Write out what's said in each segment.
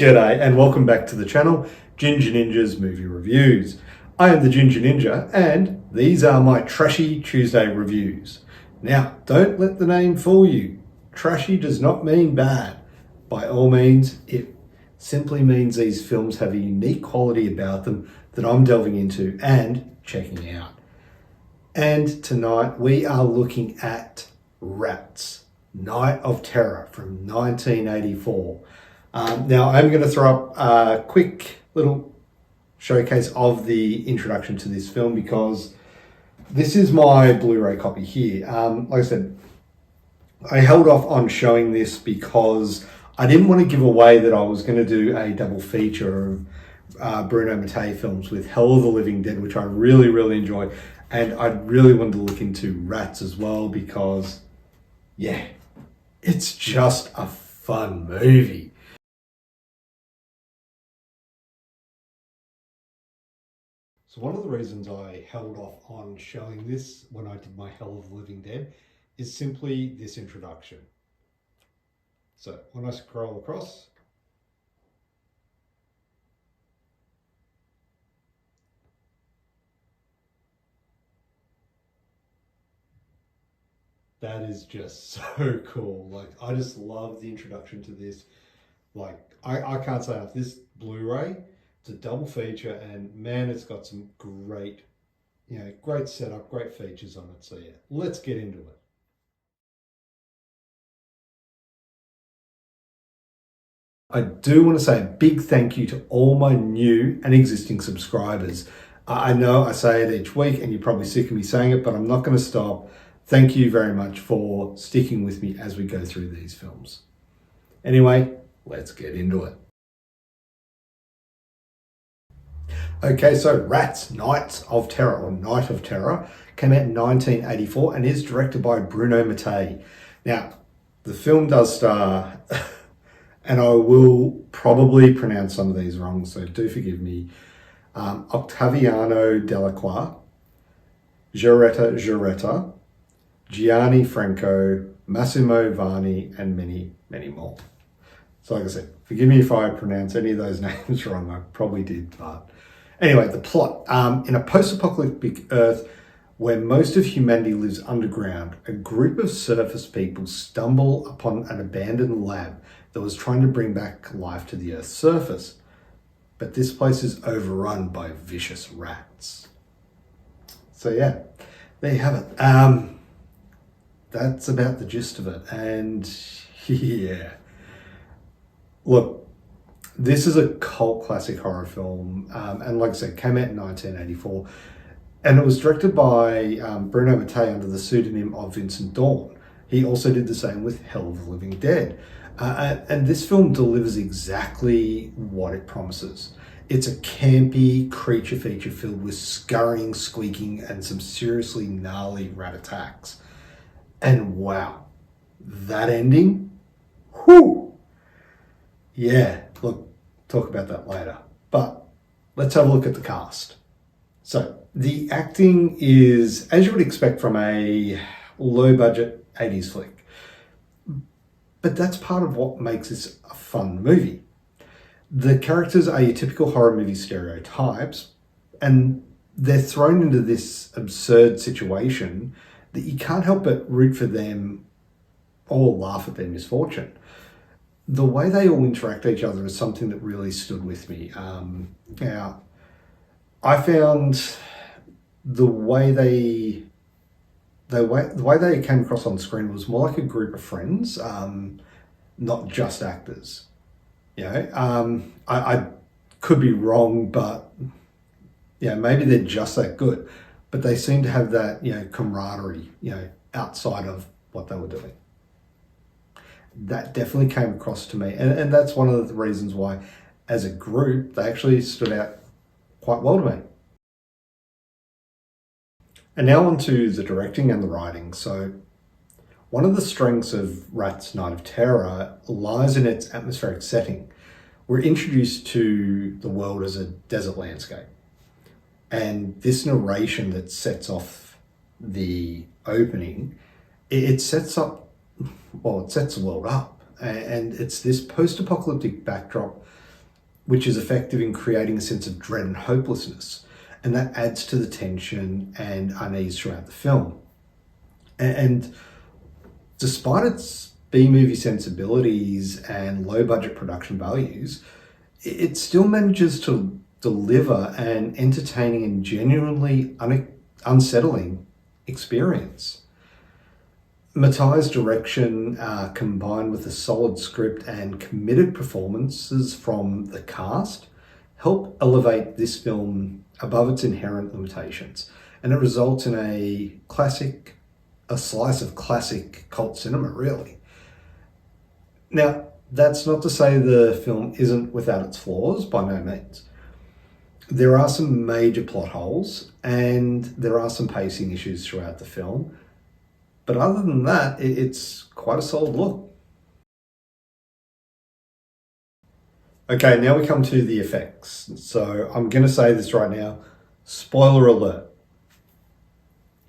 G'day and welcome back to the channel, Ginger Ninja's Movie Reviews. I am the Ginger Ninja and these are my Trashy Tuesday reviews. Now, don't let the name fool you. Trashy does not mean bad. By all means, it simply means these films have a unique quality about them that I'm delving into and checking out. And tonight we are looking at Rats, Night of Terror from 1984. Now I'm going to throw up a quick little showcase of the introduction to this film because this is my Blu-ray copy here. Like I said, I held off on showing this because I didn't want to give away that I was going to do a double feature of Bruno Mattei films with Hell of the Living Dead, which I really enjoy, and I really wanted to look into Rats as well because, yeah, it's just a fun movie. So one of the reasons I held off on showing this when I did my Hell of the Living Dead is simply this introduction. So when I scroll across, that is just so cool. Like, I just love the introduction to this. Like, I can't say enough. This Blu-ray, it's a double feature, and man, it's got some great, great setup, great features on it. So yeah, let's get into it. I do want to say a big thank you to all my new and existing subscribers. I know I say it each week and you're probably sick of me saying it, but I'm not going to stop. Thank you very much for sticking with me as we go through these films. Anyway, let's get into it. Okay, so Rats, Night of Terror, or Night of Terror, came out in 1984 and is directed by Bruno Mattei. Now, the film does star, and I will probably pronounce some of these wrong, so do forgive me, Ottaviano Delacroix, gerttageretta, Gianni Franco, Massimo Vanni, and many more. So like I said, forgive me if I pronounce any of those names wrong. I probably did, but anyway, the plot. In a post-apocalyptic Earth where most of humanity lives underground, a group of surface people stumble upon an abandoned lab that was trying to bring back life to the Earth's surface. But this place is overrun by vicious rats. So yeah, there you have it. That's about the gist of it. And yeah, look, this is a cult classic horror film, and like I said, came out in 1984, and it was directed by Bruno Mattei under the pseudonym of Vincent Dawn. He also did the same with Hell of the Living Dead, and this film delivers exactly what it promises. It's a campy creature feature filled with scurrying, squeaking, and some seriously gnarly rat attacks. And wow, that ending, whew! Yeah, look, talk about that later. But let's have a look at the cast. So the acting is, as you would expect from a low-budget 80s flick. But that's part of what makes this a fun movie. The characters are your typical horror movie stereotypes, and they're thrown into this absurd situation that you can't help but root for them or laugh at their misfortune. The way they all interact with each other is something that really stood with me. Now, I found the way they came across on screen was more like a group of friends, not just actors. I could be wrong, but maybe they're just that good. But they seem to have that camaraderie, outside of what they were doing. That definitely came across to me, and that's one of the reasons why, as a group, they actually stood out quite well to me. And now on to the directing and the writing. So one of the strengths of Rats, Night of Terror lies in its atmospheric setting. We're introduced to the world as a desert landscape, and this narration that sets off the opening, it sets the world up, and it's this post-apocalyptic backdrop which is effective in creating a sense of dread and hopelessness. And that adds to the tension and unease throughout the film. And despite its B-movie sensibilities and low-budget production values, it still manages to deliver an entertaining and genuinely unsettling experience. Mattei's direction, combined with a solid script and committed performances from the cast, help elevate this film above its inherent limitations, and it results in a slice of classic cult cinema, really. Now, that's not to say the film isn't without its flaws, by no means. There are some major plot holes, and there are some pacing issues throughout the film, but other than that, it's quite a solid look. Okay, now we come to the effects. So I'm going to say this right now, spoiler alert.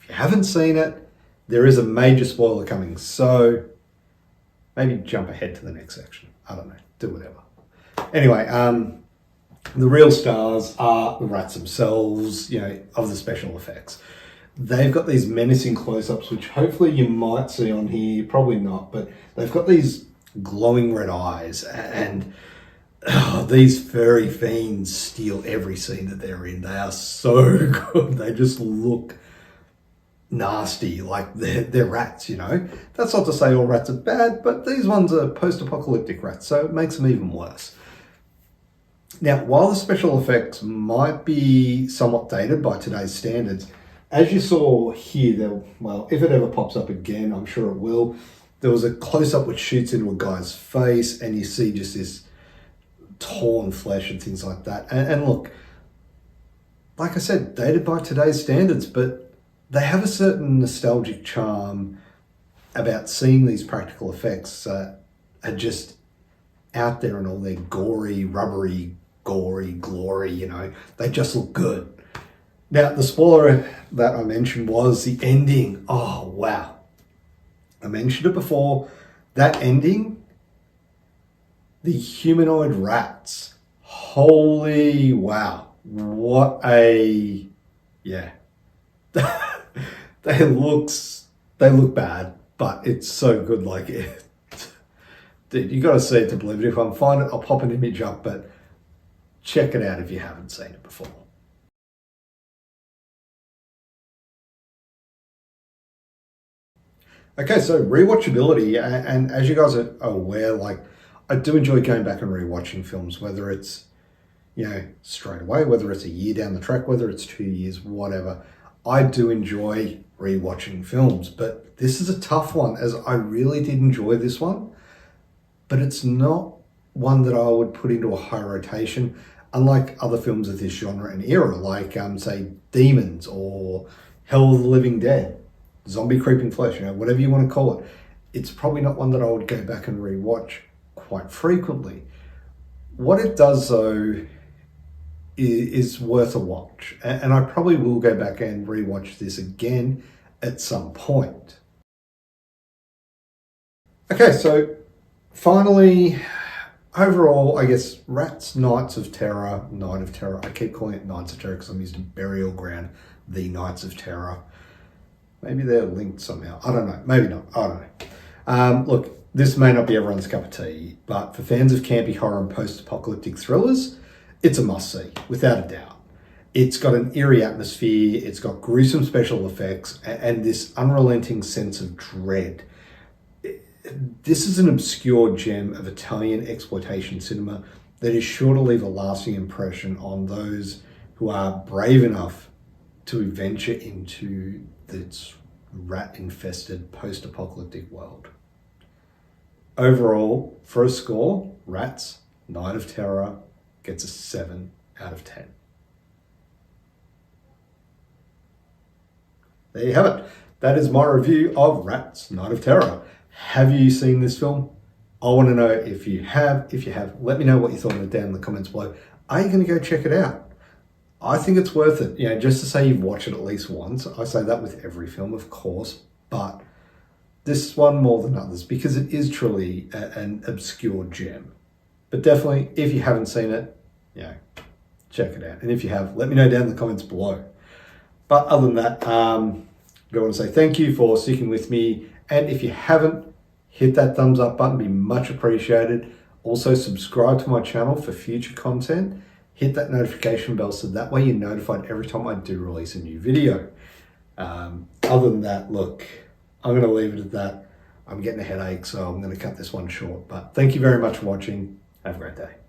If you haven't seen it, there is a major spoiler coming, so maybe jump ahead to the next section. I don't know, do whatever. Anyway, the real stars are the rats themselves, of the special effects. They've got these menacing close-ups, which hopefully you might see on here, probably not, but they've got these glowing red eyes, and these furry fiends steal every scene that they're in. They are so good. They just look nasty, like they're rats, That's not to say all rats are bad, but these ones are post-apocalyptic rats, so it makes them even worse. Now, while the special effects might be somewhat dated by today's standards, as you saw here, if it ever pops up again, I'm sure it will, there was a close-up which shoots into a guy's face, and you see just this torn flesh and things like that. And look, like I said, dated by today's standards, but they have a certain nostalgic charm about seeing these practical effects are just out there in all their gory, rubbery, gory glory, They just look good. Now, the spoiler that I mentioned was the ending. Oh, wow. I mentioned it before. That ending, the humanoid rats. Holy wow. What a... Yeah. They look bad, but it's so good. Like, dude, you got to see it to believe it. If I can find it, I'll pop an image up, but check it out if you haven't seen it before. Okay, so rewatchability, and as you guys are aware, I do enjoy going back and rewatching films, whether it's, straight away, whether it's a year down the track, whether it's 2 years, whatever. I do enjoy rewatching films, but this is a tough one, as I really did enjoy this one, but it's not one that I would put into a high rotation, unlike other films of this genre and era, like, say, Demons or Hell of the Living Dead. Zombie creeping flesh, whatever you want to call it. It's probably not one that I would go back and rewatch quite frequently. What it does, though, is worth a watch. And I probably will go back and rewatch this again at some point. Okay, so finally, overall, I guess Rats, Night of Terror. I keep calling it Nights of Terror because I'm using Burial Ground, The Nights of Terror. Maybe they're linked somehow. I don't know. Maybe not. I don't know. Look, this may not be everyone's cup of tea, but for fans of campy horror and post-apocalyptic thrillers, it's a must-see, without a doubt. It's got an eerie atmosphere, it's got gruesome special effects, and this unrelenting sense of dread. This is an obscure gem of Italian exploitation cinema that is sure to leave a lasting impression on those who are brave enough to venture into its rat-infested post-apocalyptic world. Overall, for a score, Rats, Night of Terror gets a 7 out of 10. There you have it. That is my review of Rats, Night of Terror. Have you seen this film? I want to know if you have. If you have, let me know what you thought of it down in the comments below. Are you going to go check it out? I think it's worth it. Just to say you've watched it at least once. I say that with every film, of course, but this one more than others because it is truly an obscure gem. But definitely, if you haven't seen it, check it out. And if you have, let me know down in the comments below. But other than that, I want to say thank you for sticking with me. And if you haven't, hit that thumbs up button, be much appreciated. Also subscribe to my channel for future content. Hit that notification bell so that way you're notified every time I do release a new video. Other than that, look, I'm going to leave it at that. I'm getting a headache, so I'm going to cut this one short. But thank you very much for watching. Have a great day.